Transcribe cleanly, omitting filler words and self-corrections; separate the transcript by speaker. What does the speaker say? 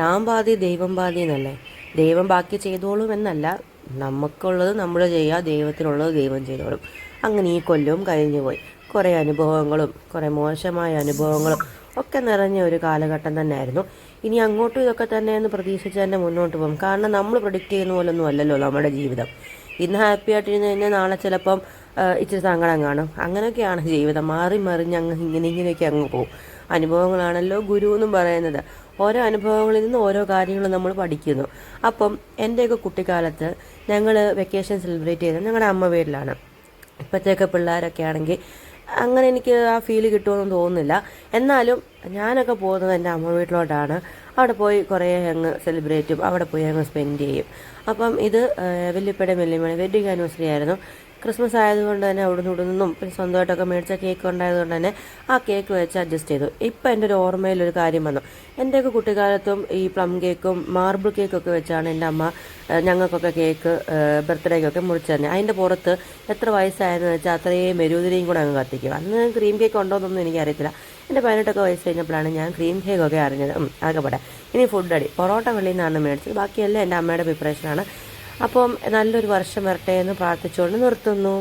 Speaker 1: നാം പാതി ദൈവം പാതി എന്നല്ലേ. ദൈവം ബാക്കി ചെയ്തോളും എന്നല്ല, നമുക്കുള്ളത് നമ്മൾ ചെയ്യുക, ദൈവത്തിനുള്ളത് ദൈവം ചെയ്തോളും. അങ്ങനെ ഈ കൊല്ലവും കഴിഞ്ഞു പോയി. കുറേ അനുഭവങ്ങളും കുറേ മോശമായ അനുഭവങ്ങളും ഒക്കെ നിറഞ്ഞ ഒരു കാലഘട്ടം തന്നെയായിരുന്നു. ഇനി അങ്ങോട്ടും ഇതൊക്കെ തന്നെയെന്ന് പ്രതീക്ഷിച്ച് തന്നെ മുന്നോട്ട് പോകും. കാരണം നമ്മൾ പ്രൊഡിക്റ്റ് ചെയ്യുന്ന പോലൊന്നും അല്ലല്ലോ നമ്മുടെ ജീവിതം. ഇന്ന് ഹാപ്പി ആയിട്ടിരുന്ന് കഴിഞ്ഞാൽ നാളെ ചിലപ്പം ഇച്ചിരി സങ്കടം കാണും. അങ്ങനെയൊക്കെയാണ് ജീവിതം. മാറി മറിഞ്ഞ് അങ്ങ് ഇങ്ങനെയൊക്കെ അങ്ങ് പോകും. അനുഭവങ്ങളാണല്ലോ ഗുരു എന്നും പറയുന്നത്. ഓരോ അനുഭവങ്ങളിൽ നിന്ന് ഓരോ കാര്യങ്ങൾ നമ്മൾ പഠിക്കുന്നു. അപ്പം എൻ്റെയൊക്കെ കുട്ടിക്കാലത്ത് ഞങ്ങൾ വെക്കേഷൻ സെലിബ്രേറ്റ് ചെയ്തത് ഞങ്ങളുടെ അമ്മ വീട്ടിലാണ്. ഇപ്പോഴത്തേക്ക് പിള്ളേരൊക്കെ ആണെങ്കിൽ അങ്ങനെ എനിക്ക് ആ ഫീല് കിട്ടുമെന്ന് തോന്നുന്നില്ല. എന്നാലും ഞാനൊക്കെ പോകുന്നത് എൻ്റെ അമ്മ വീട്ടിലോട്ടാണ്. അവിടെ പോയി കുറേ അങ്ങ് സെലിബ്രേറ്റും അവിടെ പോയി അങ്ങ് സ്പെൻഡ് ചെയ്യും. അപ്പം ഇത് വല്യപ്പയുടെ വല്യമ്മയുടെ വെഡ്ഡിങ് ആനിവേഴ്സറി ആയിരുന്നു. ക്രിസ്മസ് ആയതുകൊണ്ട് തന്നെ അവിടെ നിന്നും പിന്നെ സ്വന്തമായിട്ടൊക്കെ മേടിച്ച കേക്ക് ഉണ്ടായതുകൊണ്ട് തന്നെ ആ കേക്ക് വെച്ച് അഡ്ജസ്റ്റ് ചെയ്തു. ഇപ്പം എൻ്റെ ഒരു ഓർമ്മയിലൊരു കാര്യം വന്നു. എൻ്റെയൊക്കെ കുട്ടിക്കാലത്തും ഈ പ്ലം കേക്കും മാർബിൾ കേക്കൊക്കെ വെച്ചാണ് എൻ്റെ അമ്മ ഞങ്ങൾക്കൊക്കെ കേക്ക് ബർത്ത്ഡേക്കൊക്കെ മുറിച്ചു തന്നെ. അതിൻ്റെ പുറത്ത് എത്ര വയസ്സായെന്ന് വെച്ചാൽ അത്രയും മെരൂതിരിയും കൂടെ അങ്ങ് കത്തിക്കും. അന്ന് ക്രീം കേക്ക് ഉണ്ടോ എന്നൊന്നും എനിക്കറിയത്തില്ല. എൻ്റെ 18 വയസ്സ് കഴിഞ്ഞപ്പോഴാണ് ഞാൻ ക്രീം കേക്കൊക്കെ അറിഞ്ഞത്. അതൊക്കെ പോട്ടെ. ഇനി ഫുഡ് അടി പൊറോട്ട വെളിയിൽ നിന്നാണ് മേടിച്ചത്. ബാക്കിയെല്ലാം എൻ്റെ അമ്മയുടെ പ്രിപ്പറേഷനാണ്. അപ്പം നല്ലൊരു വർഷം വരട്ടെ എന്ന് പ്രാർത്ഥിച്ചുകൊണ്ട് നിർത്തുന്നു.